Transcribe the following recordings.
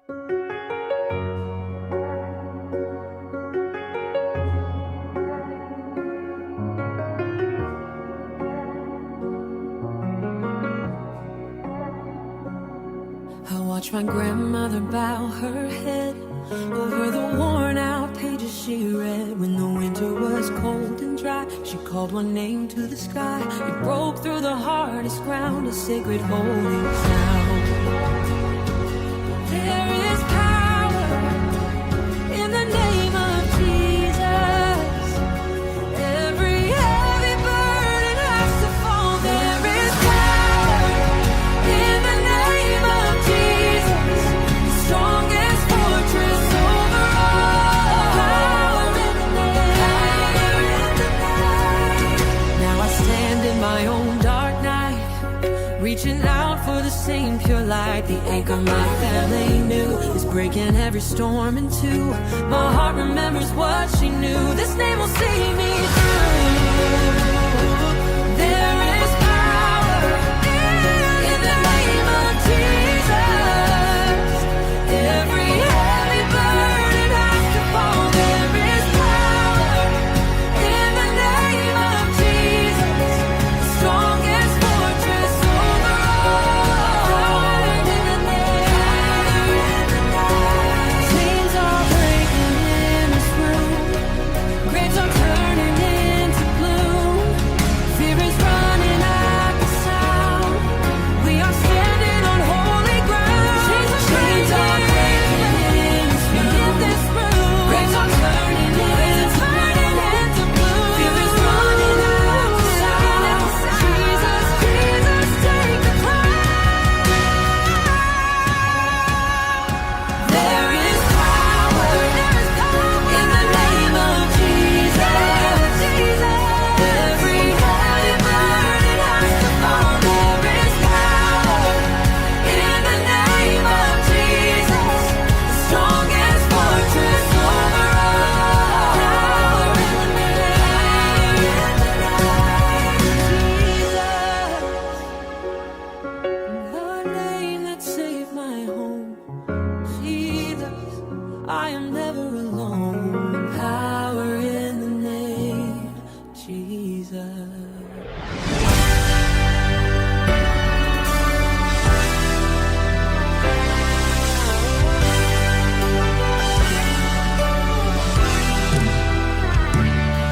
I watched my grandmother bow her head over the worn-out pages she read. When the winter was cold and dry, she called one name to the sky. It broke through the hardest ground, a sacred holy sound. There is power in the name of Jesus. Every heavy burden has to fall. There is power in the name of Jesus, the strongest fortress over all. Power in the name. Now I stand in my own dark night, reaching out for the same pure light. The anchor my family knew is breaking every storm in two. My heart remembers what she knew. This name will see me through. There is power in the name of Jesus. Every heavy burden has to fall. There is power in the name of Jesus, the strongest fortress over all. In the name, chains are breaking in this room, graves are turning into bloom. Fear is running at the sound. We are standing on holy ground. Chains are breaking in this room, graves are turning into bloom. Fear is running at the sound. Jesus, Jesus, take the crown. There is power in the name of Jesus. Every heavy burden has to fall. There is power in the name of Jesus, the strongest fortress over all. Power in the name of Jesus, the name that saved my home. Jesus, I am never alone. Power in the name, Jesus.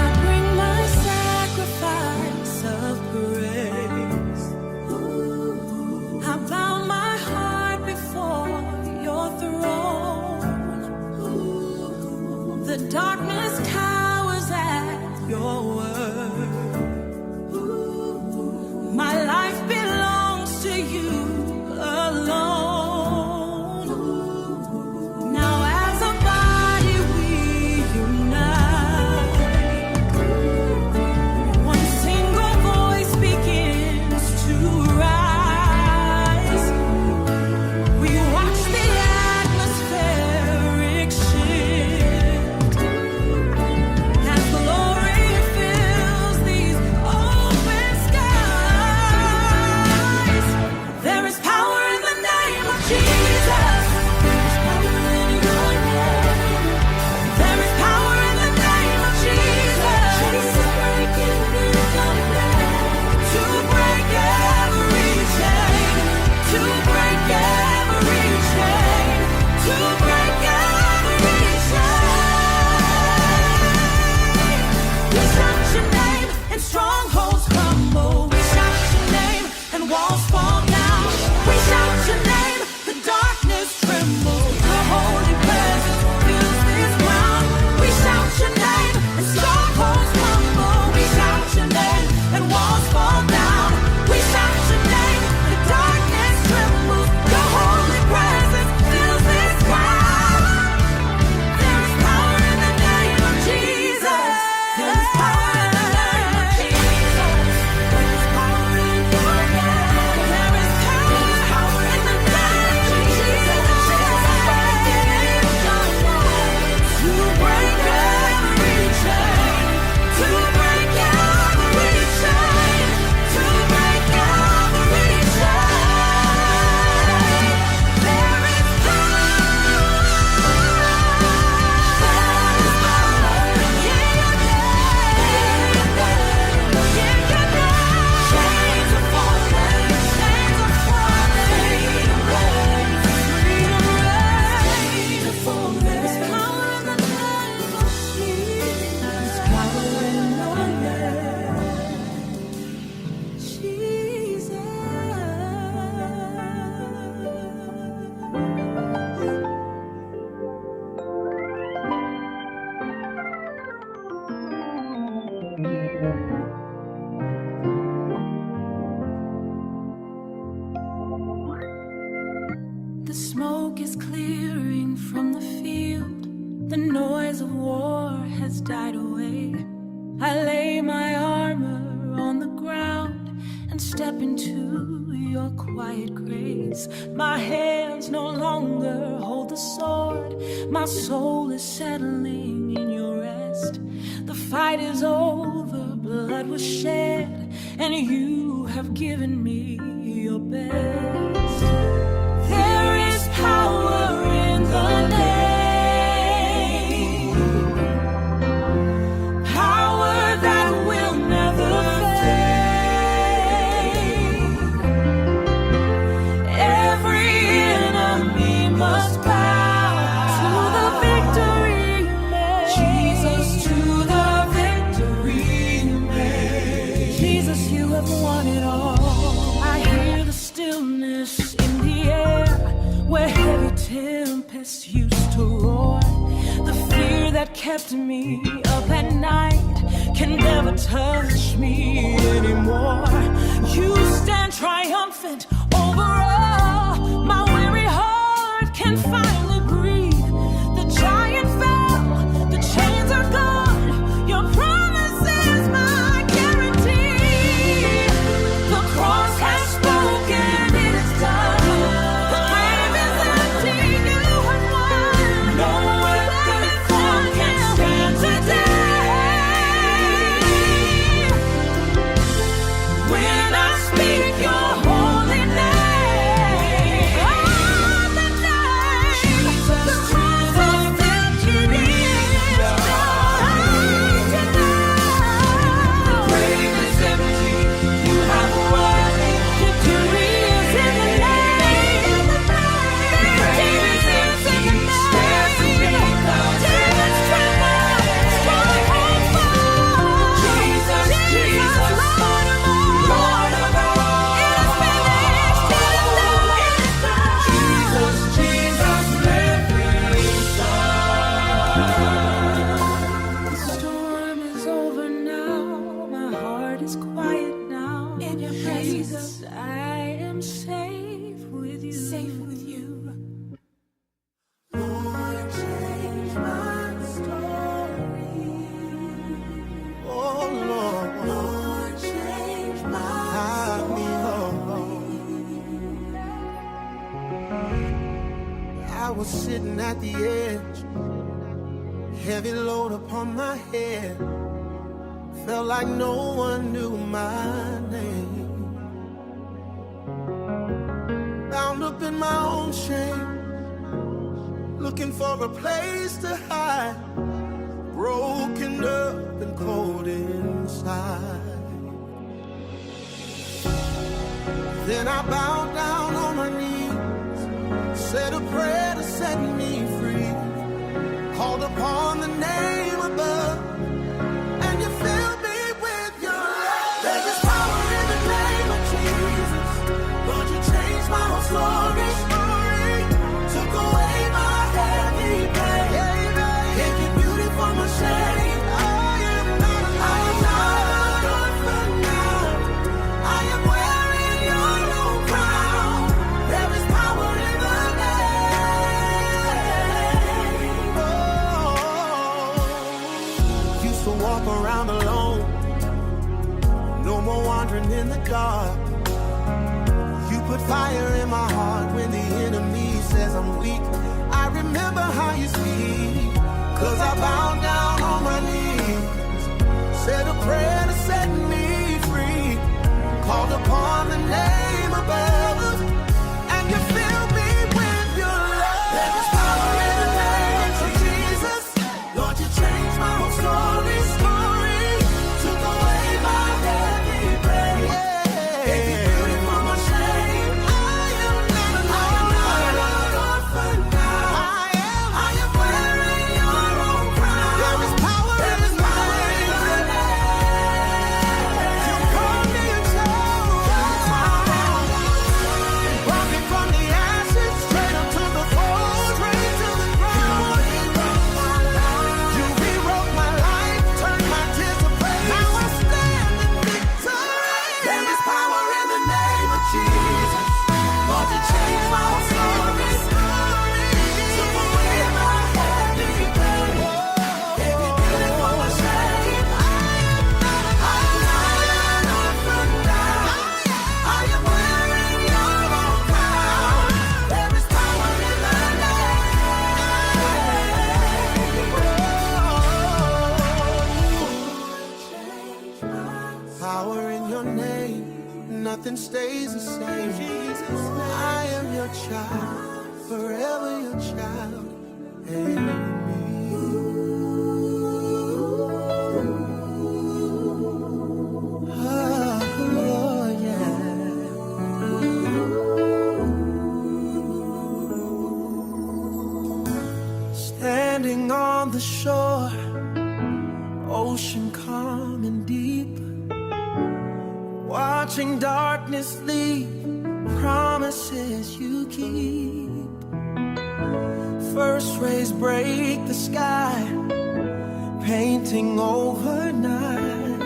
I bring my sacrifice of praise. I bow my heart before your throne. The darkness cowers at your word. My life belongs to you alone. Now as a body we unite. One single voice begins to rise. We watch the atmospheric shift. is clearing from the field. The noise of war has died away. I lay my armor on the ground and step into your quiet grace. My hands no longer hold the sword. My soul is settling in your rest. The fight is over, blood was shed, and you have given me your best. There is power in the name, power that will never fade. Every enemy must bow to the victory you made. Jesus, to the victory you made. Jesus, you have won it all. I hear the stillness in the air where heavy tempests used to roar. The fear that kept me up at night can never touch me anymore. You stand triumphant over all. My weary heart can finally breathe. The giant fell, the chains are gone. Your promise is my guarantee. The cross has spoken, it is done. The grave is empty, you have won. No weapon formed can stand today. When I speak your holy name, oh, the name, Jesus, the cross has victory is done. The grave is empty, you have won. Victory is in the name. Victory is in the name. Demons tremble, strongholds fall. Jesus, Jesus, Lord of all. It is finished, it is done. Jesus, Jesus, living Son. The storm is over now. My heart is quiet now. In your presence, Jesus, I am safe with you. Safe with you. Lord, change my story. Oh Lord, Lord, change my hide me, I was sitting at the edge, heavy load upon my head. Felt like no one knew my name. Bound up in my own shame, looking for a place to hide. Broken up and cold inside. Then I bowed down on my knees, said a prayer to set me free. Called upon the name above, and you filled me with your love. There is power in the name of Jesus. Lord, you changed my whole story. Took away my heavy pain. Gave me beauty for my shame. I am not an orphan now. I am wearing your own crown. There is power in the name. Oh, used to walk around alone, no more wandering in the dark. You put fire in my heart when the enemy says I'm weak. I remember how you speak, 'cause I bowed down on my knees, said a prayer to set me free. Called upon the name above, and you filled me with your love. There is power in the name of Jesus. Lord, you changed my whole story. Took away my heavy pain. Gave me beauty for my shame. I am not an orphan now. I am wearing your own crown. There is power in the name. You called me a child. nothing stays the same. I am your child, forever your child. Standing on the shore, ocean calm and deep, watching darkness leave, promises you keep. First rays break the sky, painting overnight.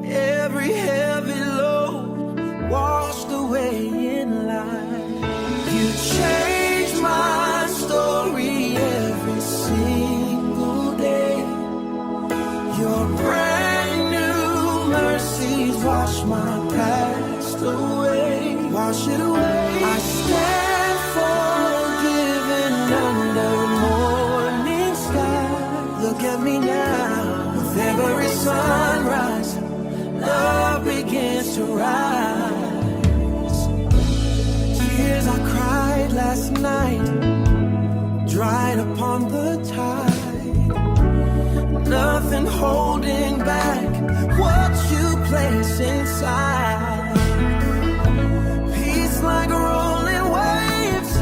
Every heavy load washed away in light. You changed my story every single day. Your brand new mercies wash my past away. Wash it away. I stand forgiven under morning sky. Look at me now. With every sunrise, love begins to rise. Tears I cried last night, dried upon the tide. Nothing holding back what you place inside. Peace like rolling waves,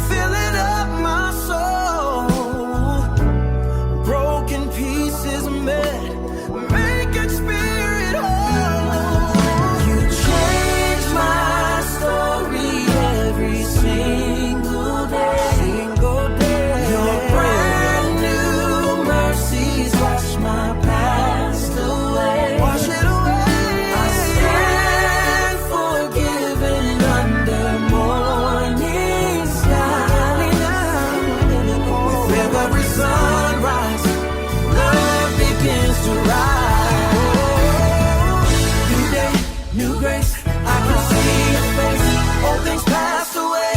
filling up my soul. Broken pieces mend, making spirit whole. You change my story every single day. Your brand new mercies wash my past away. Wash it away. I stand forgiven under morning sky. With every sunrise, love begins to rise. New day, new grace, I can see your face. Old things passed away,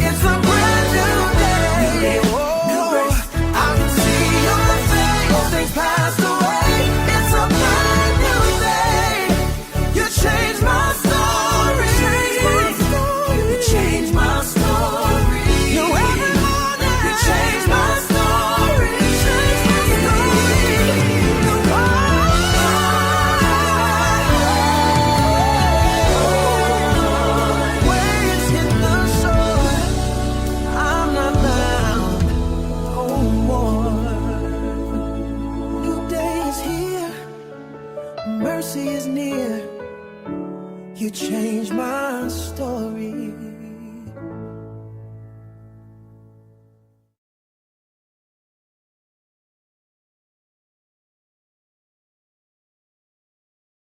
it's a brand new day. New day, new grace, I can see your face. Old things passed away, it's a brand new day. You changed my story. You changed my story. You every morning. You changed my story. Waves hit the shore, I'm not bound no more. New day is here, mercy is near. You changed my story.